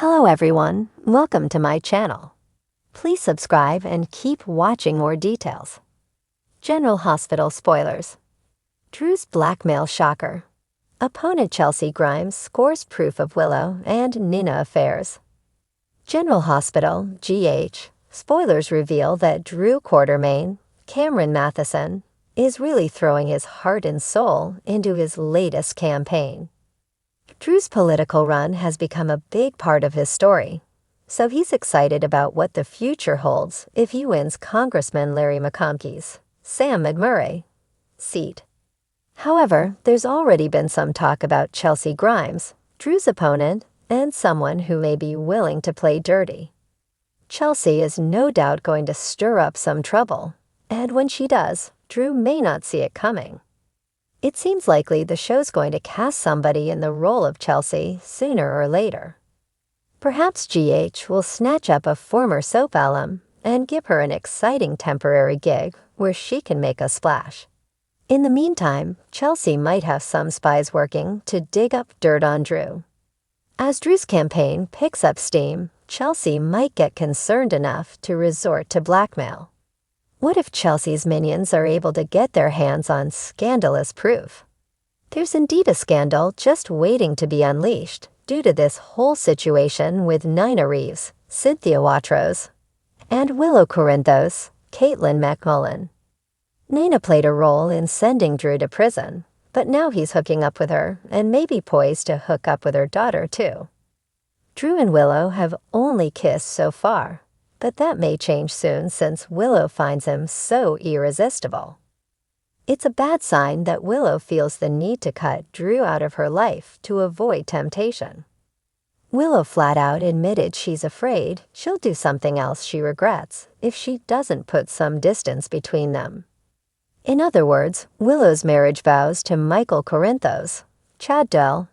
Hello everyone, welcome to my channel. Please subscribe and keep watching more details. General Hospital spoilers. Drew's blackmail shocker. Opponent Chelsea Grimes scores proof of Willow and Nina affairs. General Hospital, GH, spoilers reveal that Drew Quartermain, Cameron Matheson, is really throwing his heart and soul into his latest campaign. Drew's political run has become a big part of his story, so he's excited about what the future holds if he wins Congressman Larry McConkey's, Sam McMurray, seat. However, there's already been some talk about Chelsea Grimes, Drew's opponent, and someone who may be willing to play dirty. Chelsea is no doubt going to stir up some trouble, and when she does, Drew may not see it coming. It seems likely the show's going to cast somebody in the role of Chelsea sooner or later. Perhaps GH will snatch up a former soap alum and give her an exciting temporary gig where she can make a splash. In the meantime, Chelsea might have some spies working to dig up dirt on Drew. As Drew's campaign picks up steam, Chelsea might get concerned enough to resort to blackmail. What if Chelsea's minions are able to get their hands on scandalous proof? There's indeed a scandal just waiting to be unleashed due to this whole situation with Nina Reeves, Cynthia Watros, and Willow Corinthos, Caitlin McMullen. Nina played a role in sending Drew to prison, but now he's hooking up with her and may be poised to hook up with her daughter too. Drew and Willow have only kissed so far, but that may change soon since Willow finds him so irresistible. It's a bad sign that Willow feels the need to cut Drew out of her life to avoid temptation. Willow flat out admitted she's afraid she'll do something else she regrets if she doesn't put some distance between them. In other words, Willow's marriage vows to Michael Corinthos, Chad Dell,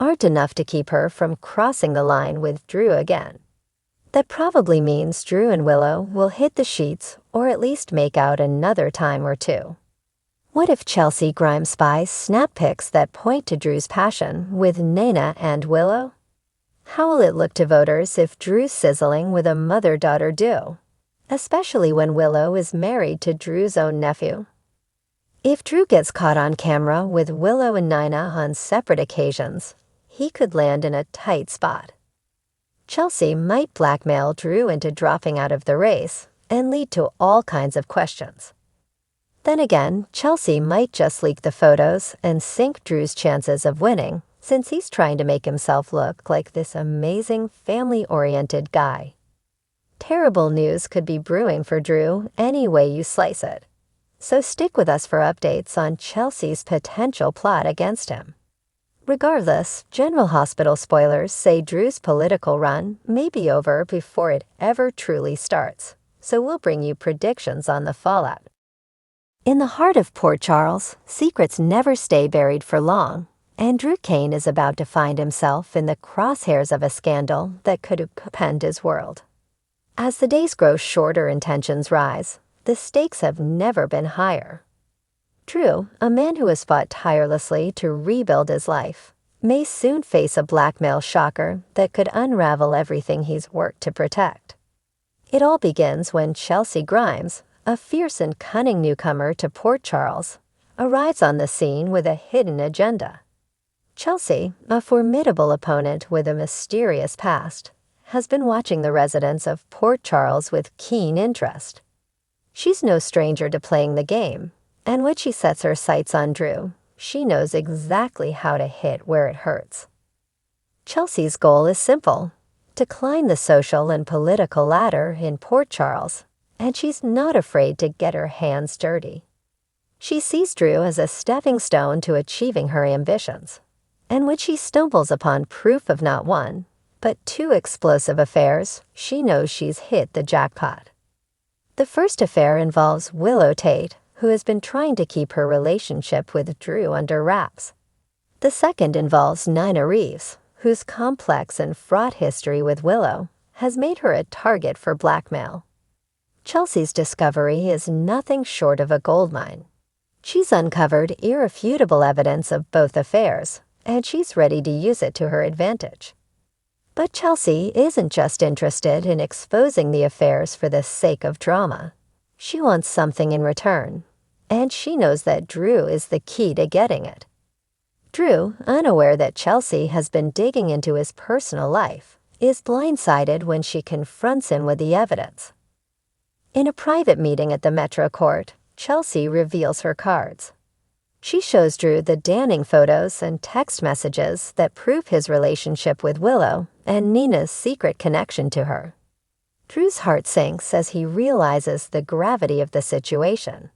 aren't enough to keep her from crossing the line with Drew again. That probably means Drew and Willow will hit the sheets or at least make out another time or two. What if Chelsea Grimes spies snap pics that point to Drew's passion with Nina and Willow? How will it look to voters if Drew's sizzling with a mother-daughter duo, especially when Willow is married to Drew's own nephew? If Drew gets caught on camera with Willow and Nina on separate occasions, he could land in a tight spot. Chelsea might blackmail Drew into dropping out of the race and lead to all kinds of questions. Then again, Chelsea might just leak the photos and sink Drew's chances of winning since he's trying to make himself look like this amazing family-oriented guy. Terrible news could be brewing for Drew any way you slice it, so stick with us for updates on Chelsea's potential plot against him. Regardless, General Hospital spoilers say Drew's political run may be over before it ever truly starts, so we'll bring you predictions on the fallout. In the heart of Port Charles, secrets never stay buried for long, and Drew Cain is about to find himself in the crosshairs of a scandal that could upend his world. As the days grow shorter and tensions rise, the stakes have never been higher. Drew, a man who has fought tirelessly to rebuild his life, may soon face a blackmail shocker that could unravel everything he's worked to protect. It all begins when Chelsea Grimes, a fierce and cunning newcomer to Port Charles, arrives on the scene with a hidden agenda. Chelsea, a formidable opponent with a mysterious past, has been watching the residents of Port Charles with keen interest. She's no stranger to playing the game, and when she sets her sights on Drew, she knows exactly how to hit where it hurts. Chelsea's goal is simple: to climb the social and political ladder in Port Charles, and she's not afraid to get her hands dirty. She sees Drew as a stepping stone to achieving her ambitions, and when she stumbles upon proof of not one, but two explosive affairs, she knows she's hit the jackpot. The first affair involves Willow Tate, who has been trying to keep her relationship with Drew under wraps. The second involves Nina Reeves, whose complex and fraught history with Willow has made her a target for blackmail. Chelsea's discovery is nothing short of a goldmine. She's uncovered irrefutable evidence of both affairs, and she's ready to use it to her advantage. But Chelsea isn't just interested in exposing the affairs for the sake of drama. She wants something in return, and she knows that Drew is the key to getting it. Drew, unaware that Chelsea has been digging into his personal life, is blindsided when she confronts him with the evidence. In a private meeting at the Metro Court, Chelsea reveals her cards. She shows Drew the damning photos and text messages that prove his relationship with Willow and Nina's secret connection to her. Drew's heart sinks as he realizes the gravity of the situation.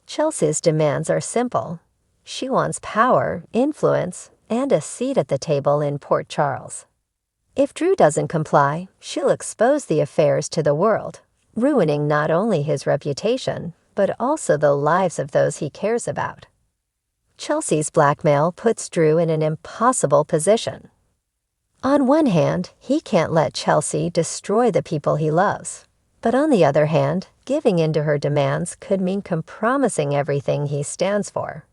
Chelsea's demands are simple. She wants power, influence, and a seat at the table in Port Charles. If Drew doesn't comply, she'll expose the affairs to the world, ruining not only his reputation, but also the lives of those he cares about. Chelsea's blackmail puts Drew in an impossible position. On one hand, he can't let Chelsea destroy the people he loves. But on the other hand, giving in to her demands could mean compromising everything he stands for.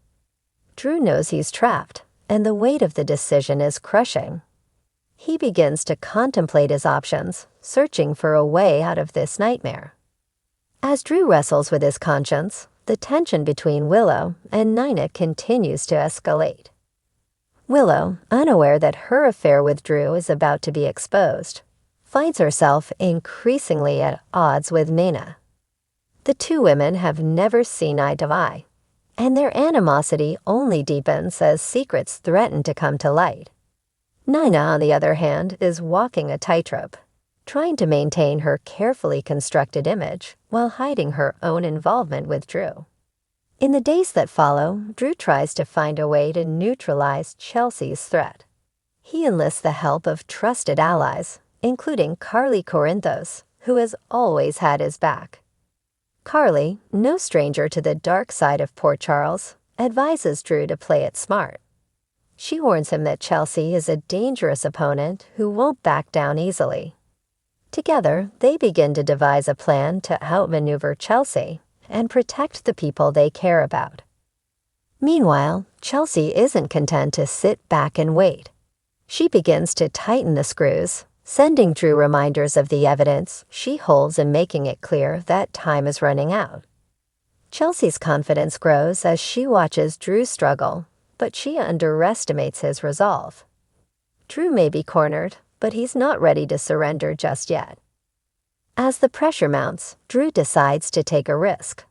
Drew knows he's trapped, and the weight of the decision is crushing. He begins to contemplate his options, searching for a way out of this nightmare. As Drew wrestles with his conscience, the tension between Willow and Nina continues to escalate. Willow, unaware that her affair with Drew is about to be exposed, finds herself increasingly at odds with Nina. The two women have never seen eye to eye, and their animosity only deepens as secrets threaten to come to light. Nina, on the other hand, is walking a tightrope, trying to maintain her carefully constructed image while hiding her own involvement with Drew. In the days that follow, Drew tries to find a way to neutralize Chelsea's threat. He enlists the help of trusted allies, including Carly Corinthos, who has always had his back. Carly, no stranger to the dark side of Port Charles, advises Drew to play it smart. She warns him that Chelsea is a dangerous opponent who won't back down easily. Together, they begin to devise a plan to outmaneuver Chelsea and protect the people they care about. Meanwhile, Chelsea isn't content to sit back and wait. She begins to tighten the screws, sending Drew reminders of the evidence she holds and making it clear that time is running out. Chelsea's confidence grows as she watches Drew struggle, but she underestimates his resolve. Drew may be cornered, but he's not ready to surrender just yet. As the pressure mounts, Drew decides to take a risk.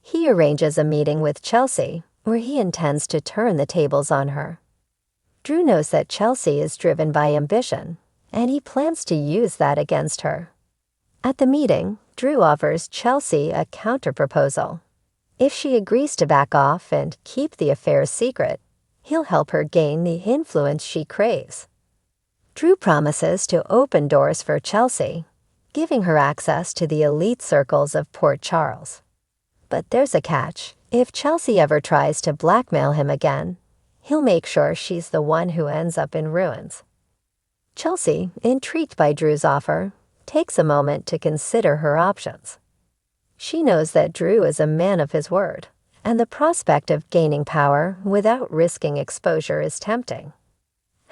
He arranges a meeting with Chelsea, where he intends to turn the tables on her. Drew knows that Chelsea is driven by ambition, and he plans to use that against her. At the meeting, Drew offers Chelsea a counterproposal. If she agrees to back off and keep the affair secret, he'll help her gain the influence she craves. Drew promises to open doors for Chelsea, giving her access to the elite circles of Port Charles. But there's a catch. If Chelsea ever tries to blackmail him again, he'll make sure she's the one who ends up in ruins. Chelsea, intrigued by Drew's offer, takes a moment to consider her options. She knows that Drew is a man of his word, and the prospect of gaining power without risking exposure is tempting.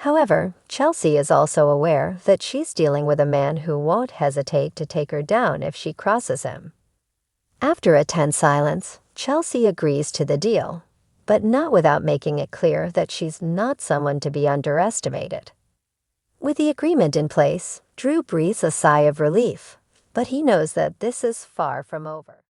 However, Chelsea is also aware that she's dealing with a man who won't hesitate to take her down if she crosses him. After a tense silence, Chelsea agrees to the deal, but not without making it clear that she's not someone to be underestimated. With the agreement in place, Drew breathes a sigh of relief, but he knows that this is far from over.